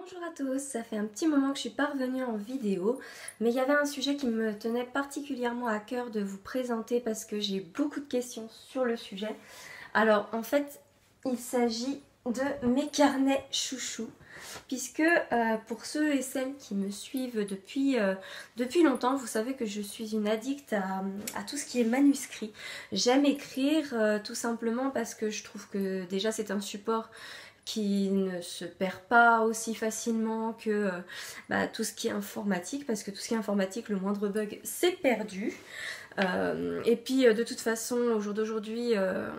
Bonjour à tous, ça fait un petit moment que je suis pas revenue en vidéo, mais il y avait un sujet qui me tenait particulièrement à cœur de vous présenter parce que j'ai beaucoup de questions sur le sujet. Alors en fait, il s'agit de mes carnets chouchous, puisque pour ceux et celles qui me suivent depuis longtemps, vous savez que je suis une addict à tout ce qui est manuscrit. J'aime écrire tout simplement parce que je trouve que déjà c'est un support qui ne se perd pas aussi facilement que tout ce qui est informatique, parce que tout ce qui est informatique, le moindre bug, c'est perdu. Et puis de toute façon, au jour d'aujourd'hui,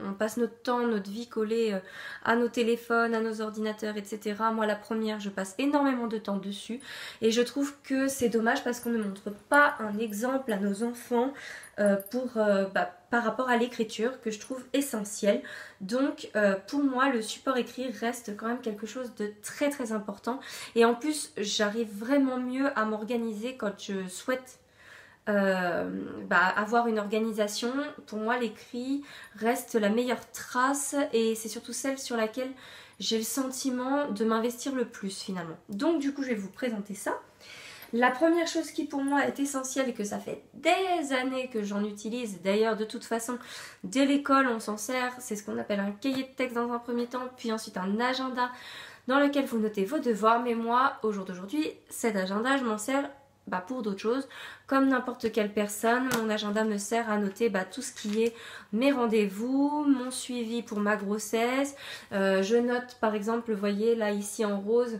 on passe notre temps, notre vie collée à nos téléphones, à nos ordinateurs, etc. Moi, la première, je passe énormément de temps dessus. Et je trouve que c'est dommage parce qu'on ne montre pas un exemple à nos enfants par rapport à l'écriture, que je trouve essentiel. Donc, pour moi, le support écrit reste quand même quelque chose de très très important. Et en plus, j'arrive vraiment mieux à m'organiser quand je souhaite avoir une organisation. Pour moi, l'écrit reste la meilleure trace et c'est surtout celle sur laquelle j'ai le sentiment de m'investir le plus finalement. Donc du coup, je vais vous présenter ça. La première chose qui pour moi est essentielle et que ça fait des années que j'en utilise, d'ailleurs de toute façon dès l'école on s'en sert, c'est ce qu'on appelle un cahier de texte dans un premier temps, puis ensuite un agenda dans lequel vous notez vos devoirs. Mais moi, au jour d'aujourd'hui, cet agenda, je m'en sers pour d'autres choses. Comme n'importe quelle personne, mon agenda me sert à noter tout ce qui est mes rendez-vous, mon suivi pour ma grossesse. Je note par exemple, vous voyez là ici en rose,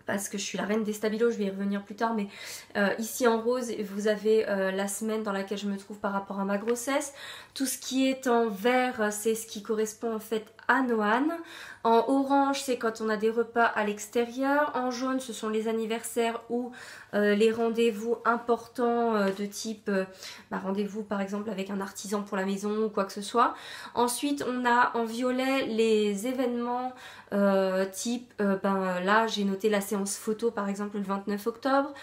parce que je suis la reine des stabilos, je vais y revenir plus tard, mais ici en rose, vous avez la semaine dans laquelle je me trouve par rapport à ma grossesse. Tout ce qui est en vert, c'est ce qui correspond en fait à Noan. En orange, c'est quand on a des repas à l'extérieur. En jaune, ce sont les anniversaires ou les rendez-vous importants de type rendez-vous par exemple avec un artisan pour la maison ou quoi que ce soit. Ensuite, on a en violet les événements type, là j'ai noté la séance photo par exemple le 29 octobre.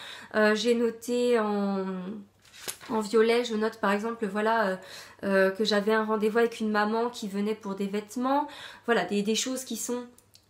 J'ai noté en violet, je note par exemple que j'avais un rendez-vous avec une maman qui venait pour des vêtements. Voilà, des choses qui sont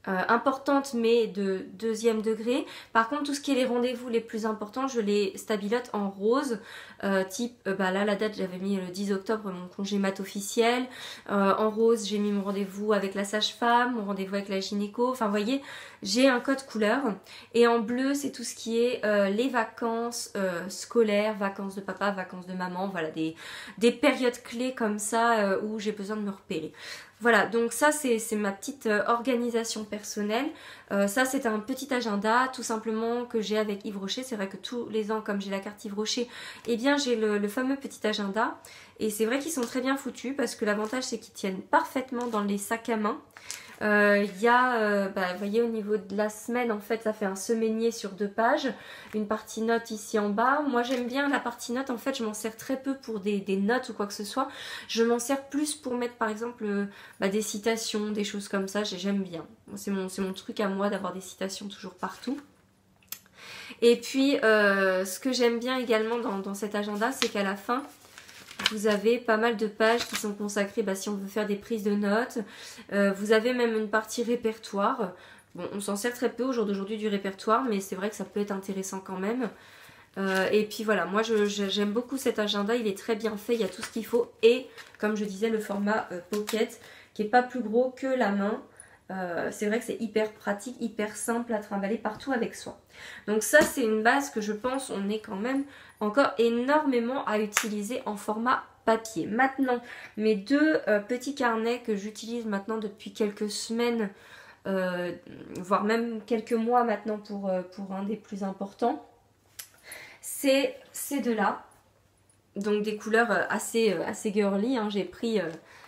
importantes mais de deuxième degré. Par contre, tout ce qui est les rendez-vous les plus importants, je les stabilote en rose. Là la date, j'avais mis le 10 octobre mon congé mat officiel. En rose, j'ai mis mon rendez-vous avec la sage-femme, mon rendez-vous avec la gynéco. Enfin, vous voyez, j'ai un code couleur. Et en bleu, c'est tout ce qui est les vacances scolaires, vacances de papa, vacances de maman. Voilà, des périodes clés comme ça où j'ai besoin de me repérer. Voilà, donc ça c'est ma petite organisation personnelle. Ça c'est un petit agenda tout simplement que j'ai avec Yves Rocher. C'est vrai que tous les ans, comme j'ai la carte Yves Rocher, eh bien j'ai le fameux petit agenda. Et c'est vrai qu'ils sont très bien foutus parce que l'avantage c'est qu'ils tiennent parfaitement dans les sacs à main. Il y a, vous voyez au niveau de la semaine, en fait ça fait un semainier sur 2 pages, une partie notes ici en bas. Moi j'aime bien la partie notes, en fait je m'en sers très peu pour des notes ou quoi que ce soit. Je m'en sers plus pour mettre par exemple des citations, des choses comme ça, j'aime bien. C'est mon truc à moi d'avoir des citations toujours partout. Et puis ce que j'aime bien également dans cet agenda, c'est qu'à la fin, vous avez pas mal de pages qui sont consacrées si on veut faire des prises de notes. Vous avez même une partie répertoire. Bon, on s'en sert très peu au jour d'aujourd'hui du répertoire, mais c'est vrai que ça peut être intéressant quand même. Et puis voilà, moi j'aime beaucoup cet agenda, il est très bien fait, il y a tout ce qu'il faut. Et comme je disais, le format pocket, qui n'est pas plus gros que la main. C'est vrai que c'est hyper pratique, hyper simple à trimballer partout avec soi. Donc ça c'est une base que je pense on est quand même encore énormément à utiliser en format papier. Maintenant, mes deux petits carnets que j'utilise maintenant depuis quelques semaines, voire même quelques mois maintenant pour un des plus importants, c'est ces deux-là. Donc des couleurs assez girly, hein. J'ai pris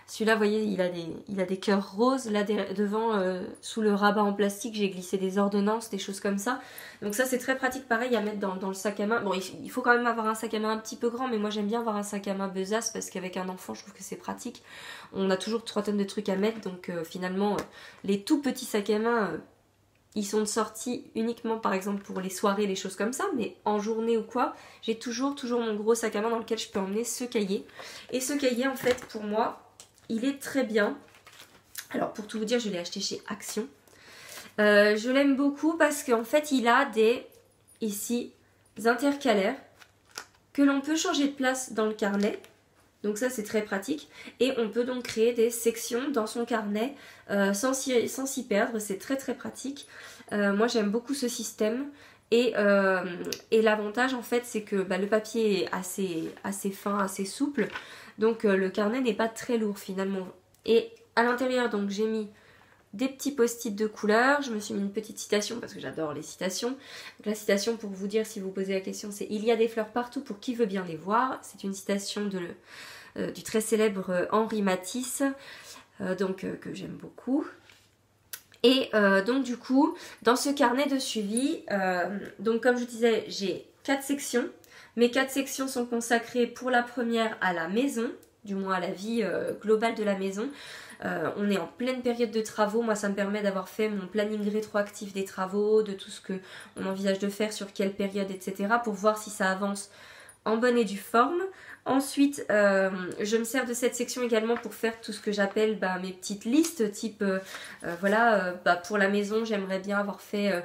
celui-là, vous voyez, il a des cœurs roses. Là devant, sous le rabat en plastique, j'ai glissé des ordonnances, des choses comme ça. Donc ça c'est très pratique, pareil à mettre dans le sac à main. Bon, il faut quand même avoir un sac à main un petit peu grand, mais moi j'aime bien avoir un sac à main besace parce qu'avec un enfant je trouve que c'est pratique. On a toujours 3 tonnes de trucs à mettre, donc finalement les tout petits sacs à main... ils sont sortis uniquement par exemple pour les soirées, les choses comme ça, mais en journée ou quoi, j'ai toujours mon gros sac à main dans lequel je peux emmener ce cahier. Et ce cahier en fait pour moi, il est très bien. Alors pour tout vous dire, je l'ai acheté chez Action. Je l'aime beaucoup parce qu'en fait il a des, ici, intercalaires que l'on peut changer de place dans le carnet. Donc ça c'est très pratique. Et on peut donc créer des sections dans son carnet sans s'y perdre. C'est très très pratique. Moi j'aime beaucoup ce système. Et l'avantage en fait c'est que le papier est assez fin, assez souple. Donc le carnet n'est pas très lourd finalement. Et à l'intérieur donc j'ai mis des petits post-it de couleur. Je me suis mis une petite citation parce que j'adore les citations. Donc, la citation, pour vous dire si vous posez la question, c'est « Il y a des fleurs partout pour qui veut bien les voir ». C'est une citation du très célèbre Henri Matisse, que j'aime beaucoup. Et donc du coup, dans ce carnet de suivi, donc comme je disais, j'ai 4 sections. Mes 4 sections sont consacrées pour la première à la maison, du moins à la vie globale de la maison. On est en pleine période de travaux. Moi ça me permet d'avoir fait mon planning rétroactif des travaux, de tout ce qu'on envisage de faire, sur quelle période, etc. pour voir si ça avance en bonne et due forme. Ensuite, je me sers de cette section également pour faire tout ce que j'appelle mes petites listes, type pour la maison, j'aimerais bien avoir fait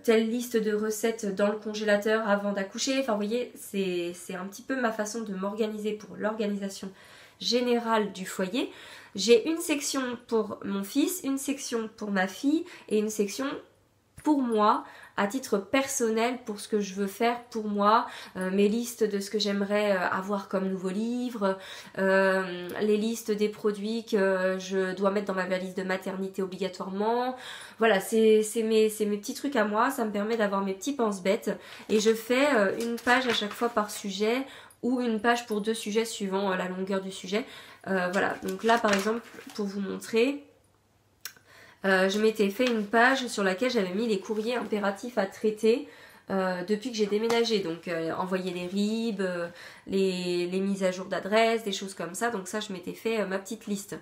telle liste de recettes dans le congélateur avant d'accoucher. Enfin, vous voyez, c'est un petit peu ma façon de m'organiser pour l'organisation générale du foyer. J'ai une section pour mon fils, une section pour ma fille et une section pour moi, à titre personnel, pour ce que je veux faire pour moi, mes listes de ce que j'aimerais avoir comme nouveau livre, les listes des produits que je dois mettre dans ma valise de maternité obligatoirement. Voilà, c'est mes petits trucs à moi, ça me permet d'avoir mes petits pense-bêtes. Et je fais une page à chaque fois par sujet, ou une page pour 2 sujets suivant la longueur du sujet. Voilà, donc là par exemple, pour vous montrer... je m'étais fait une page sur laquelle j'avais mis les courriers impératifs à traiter depuis que j'ai déménagé. Donc envoyer les RIB, les mises à jour d'adresse, des choses comme ça. Donc ça, je m'étais fait ma petite liste.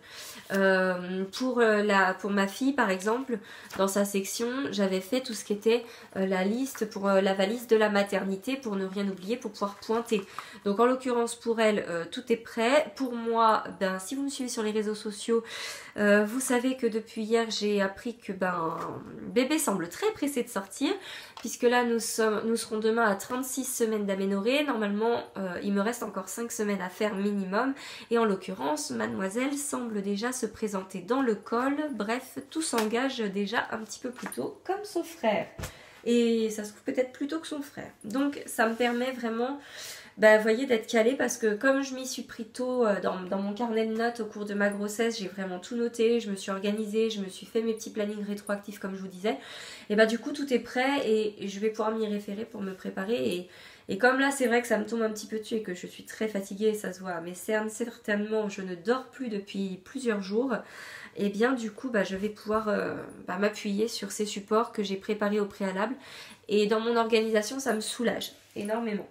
Pour ma fille, par exemple, dans sa section, j'avais fait tout ce qui était la liste pour la valise de la maternité, pour ne rien oublier, pour pouvoir pointer. Donc en l'occurrence, pour elle, tout est prêt. Pour moi, si vous me suivez sur les réseaux sociaux, vous savez que depuis hier, j'ai appris que bébé semble très pressé de sortir, puisque là, nous serons demain à 36 semaines d'aménorrhée. Normalement, il me reste encore 5 semaines à faire minimum. Et en l'occurrence, mademoiselle semble déjà se présenter dans le col. Bref, tout s'engage déjà un petit peu plus tôt, comme son frère. Et ça se trouve peut-être plus tôt que son frère. Donc, ça me permet vraiment... vous voyez, d'être calée, parce que comme je m'y suis pris tôt dans mon carnet de notes au cours de ma grossesse, j'ai vraiment tout noté, je me suis organisée, je me suis fait mes petits plannings rétroactifs comme je vous disais. Et du coup tout est prêt et je vais pouvoir m'y référer pour me préparer. Et comme là c'est vrai que ça me tombe un petit peu dessus et que je suis très fatiguée, ça se voit à mes cernes certainement, je ne dors plus depuis plusieurs jours. Et bien du coup je vais pouvoir m'appuyer sur ces supports que j'ai préparés au préalable. Et dans mon organisation ça me soulage énormément.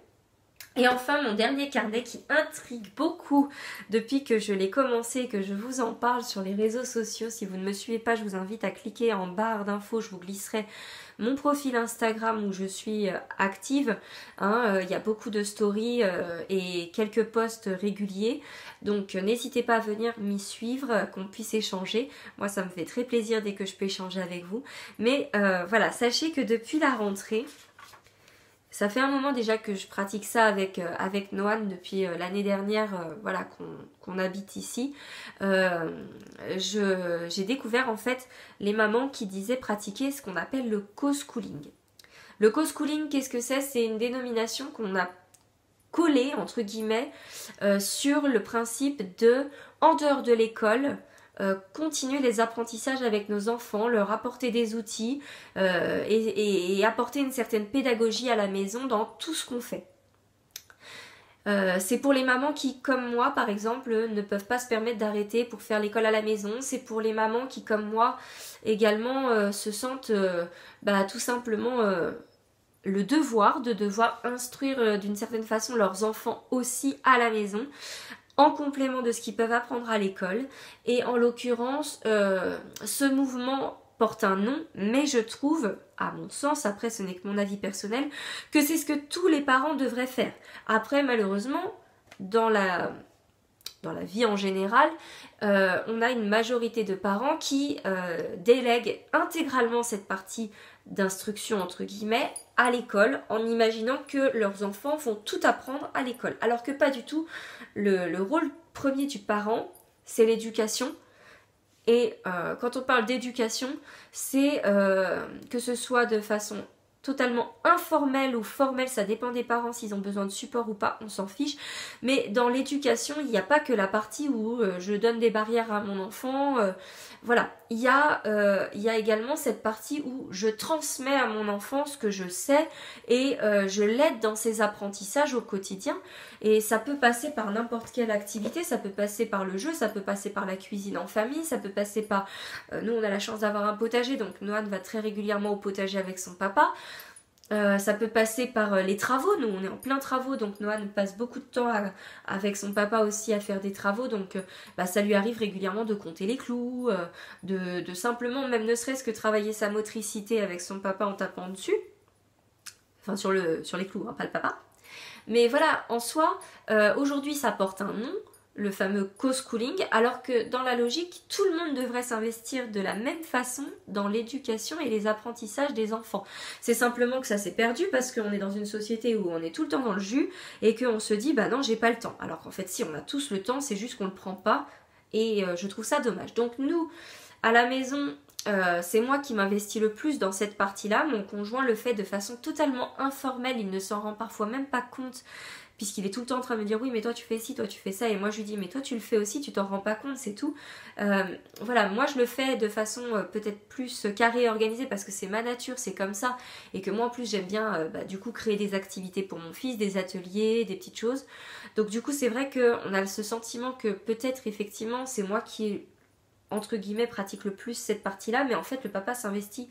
Et enfin, mon dernier carnet qui intrigue beaucoup depuis que je l'ai commencé et que je vous en parle sur les réseaux sociaux. Si vous ne me suivez pas, je vous invite à cliquer en barre d'infos, je vous glisserai mon profil Instagram où je suis active. Il y a beaucoup de stories et quelques posts réguliers. Donc n'hésitez pas à venir m'y suivre, qu'on puisse échanger. Moi, ça me fait très plaisir dès que je peux échanger avec vous. Mais voilà, sachez que depuis la rentrée... Ça fait un moment déjà que je pratique ça avec Noan depuis l'année dernière, qu'on habite ici. J'ai découvert en fait les mamans qui disaient pratiquer ce qu'on appelle le co-schooling. Le co-schooling, qu'est-ce que c'est? C'est une dénomination qu'on a collée, entre guillemets, sur le principe de, en dehors de l'école, continuer les apprentissages avec nos enfants, leur apporter des outils et apporter une certaine pédagogie à la maison dans tout ce qu'on fait. C'est pour les mamans qui, comme moi par exemple, ne peuvent pas se permettre d'arrêter pour faire l'école à la maison. C'est pour les mamans qui, comme moi, également se sentent tout simplement... le devoir de devoir instruire d'une certaine façon leurs enfants aussi à la maison, en complément de ce qu'ils peuvent apprendre à l'école. Et en l'occurrence, ce mouvement porte un nom, mais je trouve, à mon sens, après ce n'est que mon avis personnel, que c'est ce que tous les parents devraient faire. Après, malheureusement, dans dans la vie en général, on a une majorité de parents qui délèguent intégralement cette partie d'instruction entre guillemets à l'école en imaginant que leurs enfants vont tout apprendre à l'école. Alors que pas du tout. Le rôle premier du parent, c'est l'éducation. Et quand on parle d'éducation, c'est que ce soit de façon totalement informelle ou formelle, ça dépend des parents s'ils ont besoin de support ou pas, on s'en fiche. Mais dans l'éducation, il n'y a pas que la partie où je donne des barrières à mon enfant. Voilà, il y a également cette partie où je transmets à mon enfant ce que je sais et je l'aide dans ses apprentissages au quotidien. Et ça peut passer par n'importe quelle activité, ça peut passer par le jeu, ça peut passer par la cuisine en famille, ça peut passer par... nous, on a la chance d'avoir un potager, donc Noan va très régulièrement au potager avec son papa. Ça peut passer par les travaux, nous on est en plein travaux, donc Noan passe beaucoup de temps avec son papa aussi à faire des travaux, donc ça lui arrive régulièrement de compter les clous, de simplement, même ne serait-ce que travailler sa motricité avec son papa en tapant dessus, enfin sur les clous, hein, pas le papa. Mais voilà, en soi, aujourd'hui ça porte un nom, le fameux co-schooling, alors que dans la logique, tout le monde devrait s'investir de la même façon dans l'éducation et les apprentissages des enfants. C'est simplement que ça s'est perdu parce qu'on est dans une société où on est tout le temps dans le jus et qu'on se dit bah non, j'ai pas le temps. Alors qu'en fait si, on a tous le temps, c'est juste qu'on le prend pas et je trouve ça dommage. Donc nous, à la maison, c'est moi qui m'investis le plus dans cette partie-là. Mon conjoint le fait de façon totalement informelle, il ne s'en rend parfois même pas compte puisqu'il est tout le temps en train de me dire oui mais toi tu fais ci, toi tu fais ça, et moi je lui dis mais toi tu le fais aussi, tu t'en rends pas compte, c'est tout. Voilà, moi je le fais de façon peut-être plus carrée et organisée parce que c'est ma nature, c'est comme ça, et que moi en plus j'aime bien du coup créer des activités pour mon fils, des ateliers, des petites choses. Donc du coup c'est vrai qu'on a ce sentiment que peut-être effectivement c'est moi qui entre guillemets pratique le plus cette partie-là, mais en fait le papa s'investit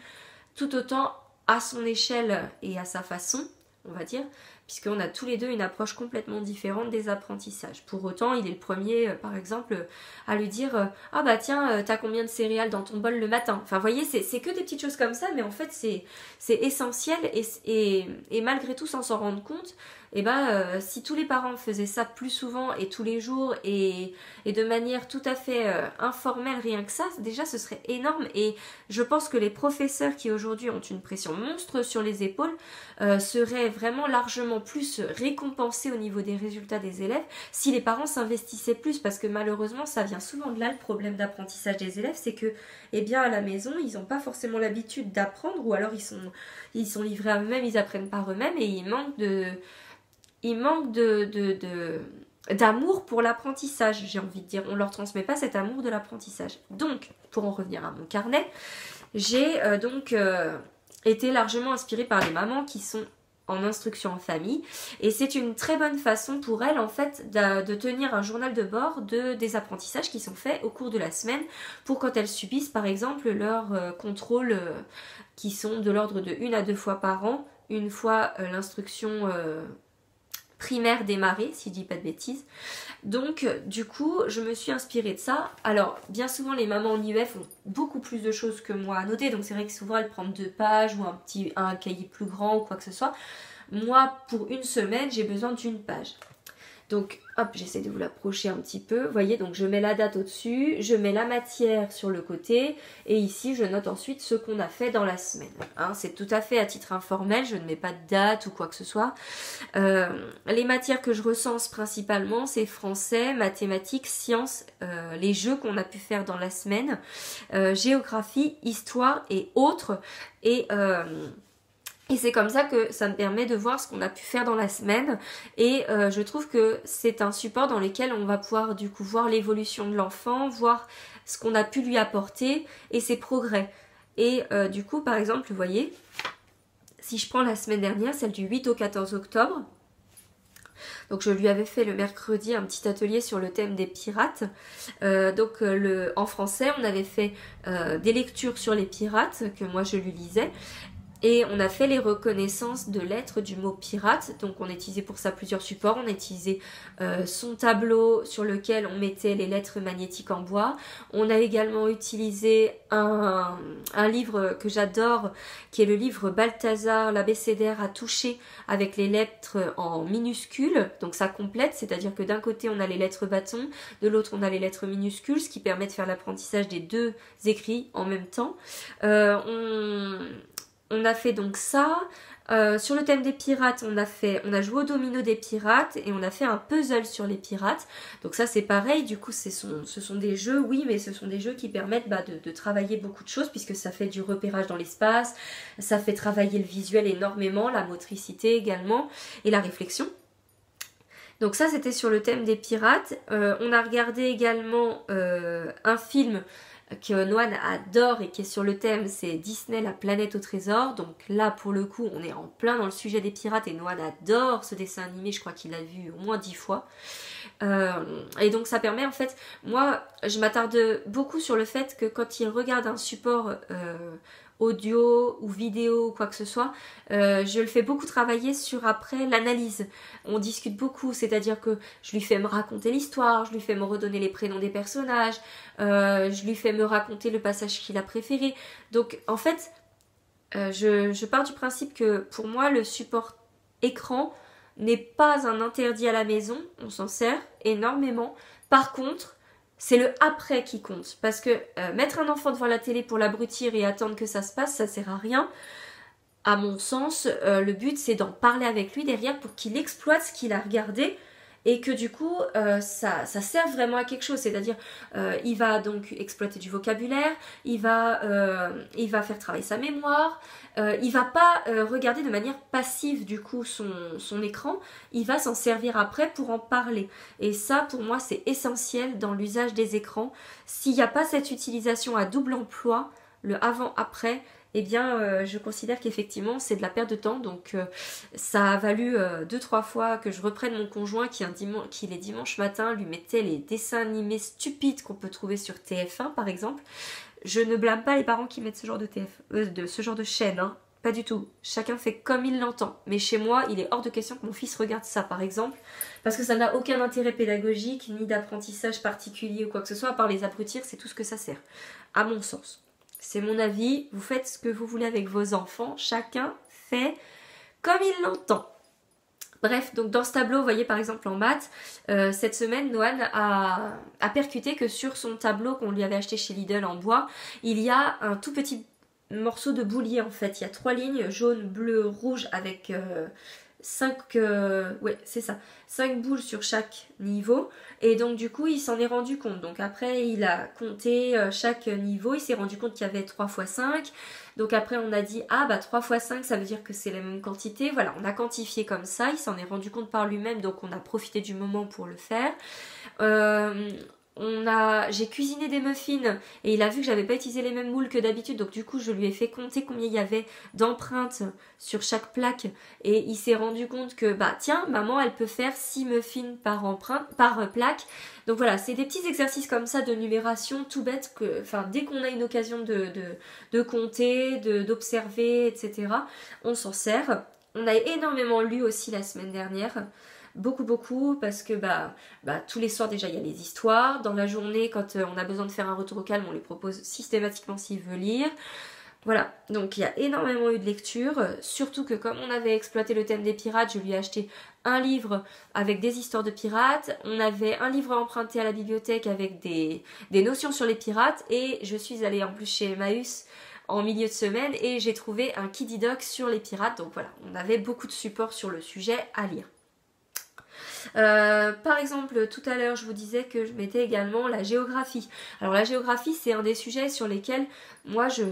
tout autant à son échelle et à sa façon, on va dire, puisqu'on a tous les deux une approche complètement différente des apprentissages. Pour autant, il est le premier, par exemple, à lui dire « Ah bah tiens, t'as combien de céréales dans ton bol le matin ?» Enfin, vous voyez, c'est que des petites choses comme ça, mais en fait, c'est essentiel, et malgré tout, sans s'en rendre compte, et si tous les parents faisaient ça plus souvent et tous les jours et de manière tout à fait informelle, rien que ça, déjà ce serait énorme. Et je pense que les professeurs qui aujourd'hui ont une pression monstre sur les épaules seraient vraiment largement plus récompensés au niveau des résultats des élèves si les parents s'investissaient plus, parce que malheureusement ça vient souvent de là le problème d'apprentissage des élèves, c'est que à la maison ils n'ont pas forcément l'habitude d'apprendre, ou alors ils sont livrés à eux-mêmes, ils apprennent par eux-mêmes et ils manquent d'amour pour l'apprentissage, j'ai envie de dire. On leur transmet pas cet amour de l'apprentissage. Donc, pour en revenir à mon carnet, j'ai été largement inspirée par les mamans qui sont en instruction en famille, et c'est une très bonne façon pour elles en fait de tenir un journal de bord des apprentissages qui sont faits au cours de la semaine, pour quand elles subissent par exemple leurs contrôles qui sont de l'ordre de 1 à 2 fois par an, une fois l'instruction primaire démarrée, si je dis pas de bêtises. Donc du coup je me suis inspirée de ça. Alors bien souvent les mamans en IEF ont beaucoup plus de choses que moi à noter, donc c'est vrai que souvent elles prennent 2 pages ou un cahier plus grand ou quoi que ce soit. Moi pour une semaine j'ai besoin d'1 page. Donc hop, j'essaie de vous l'approcher un petit peu, vous voyez, donc je mets la date au-dessus, je mets la matière sur le côté, et ici je note ensuite ce qu'on a fait dans la semaine. Hein, c'est tout à fait à titre informel, je ne mets pas de date ou quoi que ce soit. Les matières que je recense principalement, c'est français, mathématiques, sciences, les jeux qu'on a pu faire dans la semaine, géographie, histoire et autres, et c'est comme ça que ça me permet de voir ce qu'on a pu faire dans la semaine, et je trouve que c'est un support dans lequel on va pouvoir du coup voir l'évolution de l'enfant, voir ce qu'on a pu lui apporter et ses progrès. Et du coup par exemple vous voyez, si je prends la semaine dernière, celle du 8 au 14 octobre, donc je lui avais fait le mercredi un petit atelier sur le thème des pirates. En français on avait fait des lectures sur les pirates que moi je lui lisais. Et on a fait les reconnaissances de lettres du mot pirate. Donc on a utilisé pour ça plusieurs supports. On a utilisé son tableau sur lequel on mettait les lettres magnétiques en bois. On a également utilisé un livre que j'adore, qui est le livre Balthazar, l'abécédaire à toucher, avec les lettres en minuscules. Donc ça complète, c'est-à-dire que d'un côté on a les lettres bâtons, de l'autre on a les lettres minuscules, ce qui permet de faire l'apprentissage des deux écrits en même temps. On a fait donc ça. Sur le thème des pirates, on a joué au domino des pirates et on a fait un puzzle sur les pirates. Donc ça c'est pareil, du coup ce sont des jeux, oui, mais ce sont des jeux qui permettent de travailler beaucoup de choses, puisque ça fait du repérage dans l'espace, ça fait travailler le visuel énormément, la motricité également et la réflexion. Donc ça c'était sur le thème des pirates. On a regardé également un film que Noan adore et qui est sur le thème, c'est Disney, la planète au trésor. Donc là pour le coup on est en plein dans le sujet des pirates et Noan adore ce dessin animé, je crois qu'il l'a vu au moins 10 fois. Et donc ça permet en fait, moi je m'attarde beaucoup sur le fait que quand il regarde un support audio ou vidéo ou quoi que ce soit, je le fais beaucoup travailler sur après l'analyse. On discute beaucoup, c'est-à-dire que je lui fais me raconter l'histoire, je lui fais me redonner les prénoms des personnages, je lui fais me raconter le passage qu'il a préféré. Donc en fait, je pars du principe que pour moi le support écran n'est pas un interdit à la maison, on s'en sert énormément. Par contre, c'est le après qui compte, parce que mettre un enfant devant la télé pour l'abrutir et attendre que ça se passe, ça sert à rien. À mon sens, le but c'est d'en parler avec lui derrière pour qu'il exploite ce qu'il a regardé et que du coup ça serve vraiment à quelque chose, c'est-à-dire il va donc exploiter du vocabulaire, il va faire travailler sa mémoire, il va pas regarder de manière passive du coup son écran, il va s'en servir après pour en parler. Et ça pour moi c'est essentiel dans l'usage des écrans. S'il n'y a pas cette utilisation à double emploi, le avant-après, eh bien je considère qu'effectivement c'est de la perte de temps. Donc ça a valu 2-3 fois que je reprenne mon conjoint qui les dimanches matin lui mettait les dessins animés stupides qu'on peut trouver sur TF1 par exemple. Je ne blâme pas les parents qui mettent ce genre de chaîne, hein. Pas du tout. Chacun fait comme il l'entend. Mais chez moi, il est hors de question que mon fils regarde ça, par exemple, parce que ça n'a aucun intérêt pédagogique, ni d'apprentissage particulier ou quoi que ce soit, à part les abrutir, c'est tout ce que ça sert, à mon sens. C'est mon avis, vous faites ce que vous voulez avec vos enfants, chacun fait comme il l'entend. Bref, donc dans ce tableau, vous voyez par exemple en maths, cette semaine, Noan a percuté que sur son tableau qu'on lui avait acheté chez Lidl en bois, il y a un tout petit morceau de boulier en fait. Il y a 3 lignes, jaune, bleu, rouge, avec 5 boules sur chaque niveau. Et donc du coup, il s'en est rendu compte. Donc après, il a compté chaque niveau, il s'est rendu compte qu'il y avait 3 x 5. Donc après, on a dit, ah bah 3 x 5, ça veut dire que c'est la même quantité. Voilà, on a quantifié comme ça, il s'en est rendu compte par lui-même, donc on a profité du moment pour le faire. J'ai cuisiné des muffins et il a vu que j'avais pas utilisé les mêmes moules que d'habitude, donc du coup je lui ai fait compter combien il y avait d'empreintes sur chaque plaque et il s'est rendu compte que bah tiens, maman elle peut faire 6 muffins par plaque. Donc voilà, c'est des petits exercices comme ça de numération tout bête que, enfin, dès qu'on a une occasion de compter, d'observer, etc., on s'en sert. On a énormément lu aussi la semaine dernière. Beaucoup, parce que tous les soirs déjà il y a les histoires. Dans la journée, quand on a besoin de faire un retour au calme, on les propose systématiquement s'il veut lire. Voilà, donc il y a énormément eu de lectures, surtout que comme on avait exploité le thème des pirates, je lui ai acheté un livre avec des histoires de pirates, on avait un livre emprunté à la bibliothèque avec des notions sur les pirates, et je suis allée en plus chez Emmaüs en milieu de semaine et j'ai trouvé un Kiddy Doc sur les pirates, donc voilà, on avait beaucoup de supports sur le sujet à lire. Par exemple, tout à l'heure, je vous disais que je mettais également la géographie. Alors la géographie, c'est un des sujets sur lesquels moi, je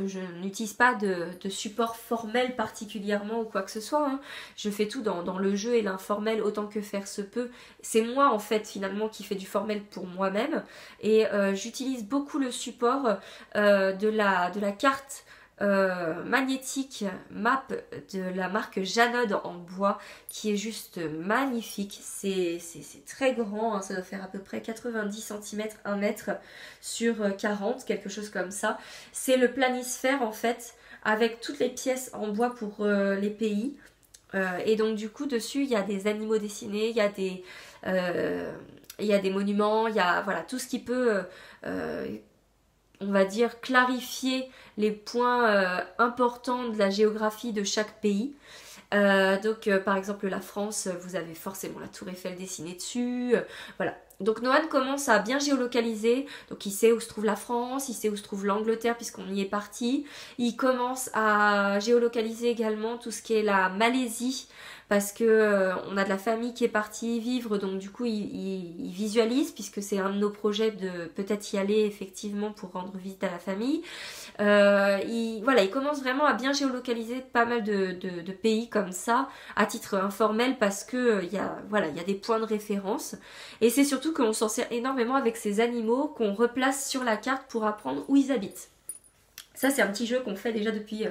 n'utilise pas de support formel particulièrement ou quoi que ce soit, hein. Je fais tout dans le jeu et l'informel autant que faire se peut. C'est moi, en fait, finalement, qui fais du formel pour moi-même. Et j'utilise beaucoup le support de la carte magnétique map de la marque Janod en bois qui est juste magnifique. C'est très grand, hein, ça doit faire à peu près 90 cm, 1 mètre sur 40, quelque chose comme ça. C'est le planisphère en fait avec toutes les pièces en bois pour les pays. Et donc du coup dessus il y a des animaux dessinés, il y a des monuments, il y a voilà, tout ce qui peut, on va dire, clarifier les points importants de la géographie de chaque pays. Donc par exemple la France, vous avez forcément la tour Eiffel dessinée dessus, voilà. Donc Noan commence à bien géolocaliser, donc il sait où se trouve la France, il sait où se trouve l'Angleterre puisqu'on y est parti. Il commence à géolocaliser également tout ce qui est la Malaisie, parce que on a de la famille qui est partie y vivre, donc du coup il visualise, puisque c'est un de nos projets de peut-être y aller effectivement pour rendre visite à la famille. Il commence vraiment à bien géolocaliser pas mal de pays comme ça, à titre informel, parce que il y a des points de référence. Et c'est surtout qu'on s'en sert énormément avec ces animaux qu'on replace sur la carte pour apprendre où ils habitent. Ça, c'est un petit jeu qu'on fait déjà depuis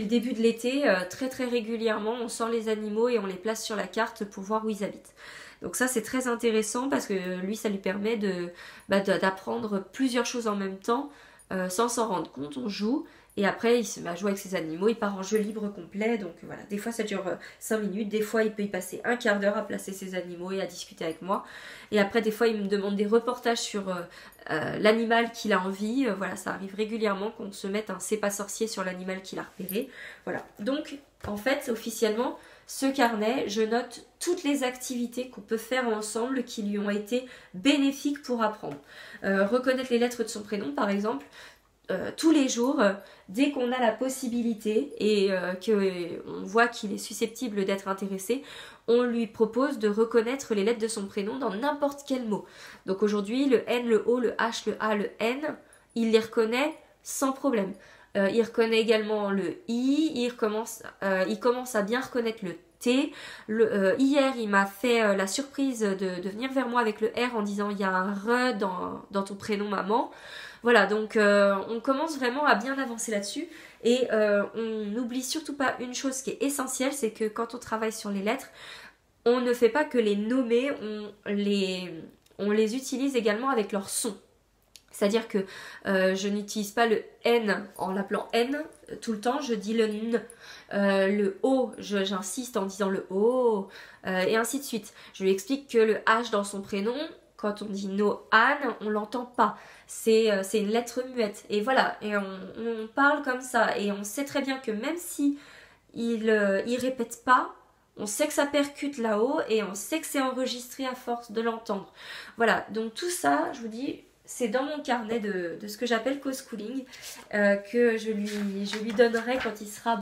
le début de l'été, très très régulièrement. On sort les animaux et on les place sur la carte pour voir où ils habitent. Donc ça, c'est très intéressant parce que lui, ça lui permet d'apprendre plusieurs choses en même temps, sans s'en rendre compte. On joue et après il se met à jouer avec ses animaux, il part en jeu libre complet. Donc voilà, des fois ça dure 5 minutes, des fois il peut y passer un quart d'heure à placer ses animaux et à discuter avec moi. Et après des fois il me demande des reportages sur l'animal qu'il a envie. Voilà, ça arrive régulièrement qu'on se mette un c'est pas sorcier sur l'animal qu'il a repéré. Voilà, donc en fait officiellement ce carnet, je note toutes les activités qu'on peut faire ensemble qui lui ont été bénéfiques pour apprendre. Reconnaître les lettres de son prénom par exemple, tous les jours, dès qu'on a la possibilité et qu'on voit qu'il est susceptible d'être intéressé, on lui propose de reconnaître les lettres de son prénom dans n'importe quel mot. Donc aujourd'hui, le N, le O, le H, le A, le N, il les reconnaît sans problème. Il reconnaît également le I, il commence à bien reconnaître le T. Hier, il m'a fait la surprise de venir vers moi avec le R en disant il y a un R dans ton prénom maman. Voilà, donc on commence vraiment à bien avancer là-dessus et on n'oublie surtout pas une chose qui est essentielle, c'est que quand on travaille sur les lettres, on ne fait pas que les nommer, on les utilise également avec leur son. C'est-à-dire que je n'utilise pas le N en l'appelant N tout le temps, je dis le N. Le O, j'insiste en disant le O, et ainsi de suite. Je lui explique que le H dans son prénom, quand on dit Noan, on l'entend pas. C'est une lettre muette. Et voilà, et on parle comme ça. Et on sait très bien que même si il répète pas, on sait que ça percute là-haut et on sait que c'est enregistré à force de l'entendre. Voilà, donc tout ça, je vous dis, c'est dans mon carnet de ce que j'appelle co-schooling, que je lui donnerai quand il sera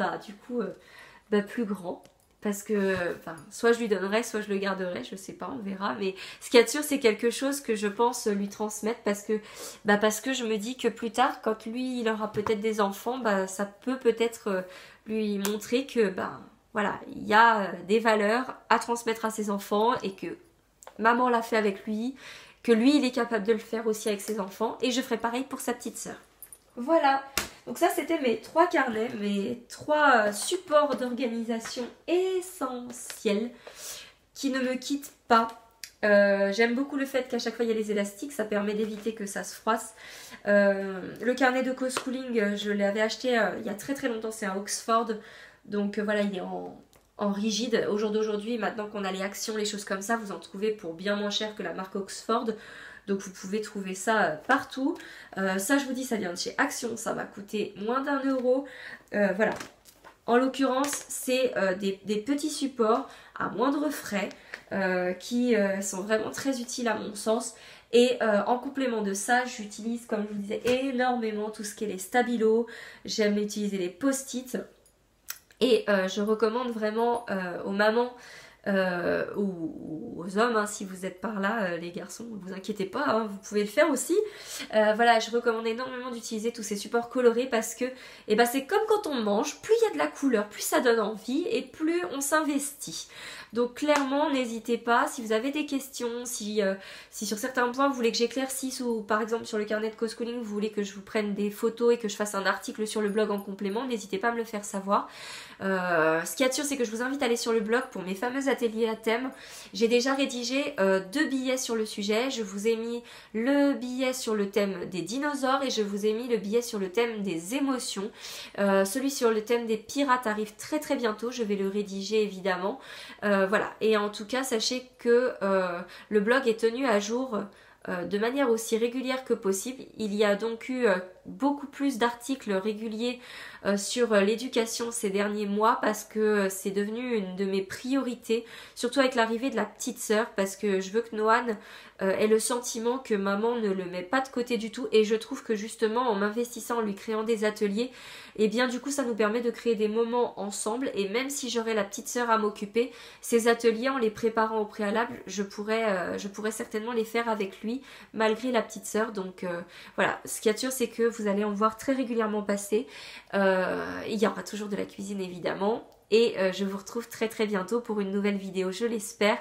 plus grand. Parce que soit je lui donnerai, soit je le garderai, je sais pas, on verra. Mais ce qu'il y a de sûr, c'est quelque chose que je pense lui transmettre parce que je me dis que plus tard, quand lui il aura peut-être des enfants, ça peut peut-être lui montrer que voilà, il y a des valeurs à transmettre à ses enfants et que maman l'a fait avec lui, que lui il est capable de le faire aussi avec ses enfants et je ferai pareil pour sa petite sœur. Voilà, donc ça c'était mes 3 carnets, mes 3 supports d'organisation essentiels qui ne me quittent pas. J'aime beaucoup le fait qu'à chaque fois il y a les élastiques, ça permet d'éviter que ça se froisse. Le carnet de co-schooling, je l'avais acheté il y a très très longtemps, c'est un Oxford, donc voilà, il est en rigide. Au jour d'aujourd'hui, maintenant qu'on a les actions, les choses comme ça, vous en trouvez pour bien moins cher que la marque Oxford. Donc vous pouvez trouver ça partout. Ça je vous dis, ça vient de chez Action, ça m'a coûté moins d'1 €. Voilà. En l'occurrence, c'est des petits supports à moindre frais qui sont vraiment très utiles à mon sens. Et en complément de ça, j'utilise, comme je vous disais, énormément tout ce qui est les stabilos. J'aime utiliser les post-it. Et je recommande vraiment aux mamans ou aux hommes, hein, si vous êtes par là, les garçons, ne vous inquiétez pas, hein, vous pouvez le faire aussi. Voilà, je recommande énormément d'utiliser tous ces supports colorés parce que c'est comme quand on mange, plus il y a de la couleur, plus ça donne envie et plus on s'investit. Donc clairement, n'hésitez pas, si vous avez des questions, si sur certains points vous voulez que j'éclaircisse ou par exemple sur le carnet de co-schooling, vous voulez que je vous prenne des photos et que je fasse un article sur le blog en complément, n'hésitez pas à me le faire savoir. Ce qu'il y a de sûr, c'est que je vous invite à aller sur le blog pour mes fameux ateliers à thème. J'ai déjà rédigé 2 billets sur le sujet. Je vous ai mis le billet sur le thème des dinosaures et je vous ai mis le billet sur le thème des émotions. Celui sur le thème des pirates arrive très très bientôt. Je vais le rédiger évidemment. Voilà. Et en tout cas, sachez que le blog est tenu à jour de manière aussi régulière que possible. Il y a donc eu beaucoup plus d'articles réguliers sur l'éducation ces derniers mois parce que c'est devenu une de mes priorités, surtout avec l'arrivée de la petite sœur, parce que je veux que Noan ait le sentiment que maman ne le met pas de côté du tout, et je trouve que justement en m'investissant, en lui créant des ateliers, et bien du coup ça nous permet de créer des moments ensemble, et même si j'aurais la petite sœur à m'occuper, ces ateliers en les préparant au préalable, je pourrais certainement les faire avec lui malgré la petite sœur. Donc voilà, ce qu'il y a de sûr, c'est que vous allez en voir très régulièrement passer. Il y aura toujours de la cuisine évidemment. Et je vous retrouve très très bientôt pour une nouvelle vidéo, je l'espère,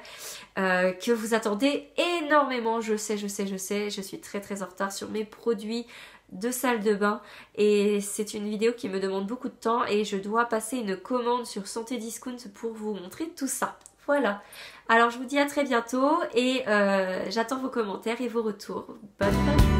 que vous attendez énormément. Je sais, je suis très très en retard sur mes produits de salle de bain et c'est une vidéo qui me demande beaucoup de temps et je dois passer une commande sur Santé Discount pour vous montrer tout ça. Voilà, alors je vous dis à très bientôt et j'attends vos commentaires et vos retours. Bonne fin de journée.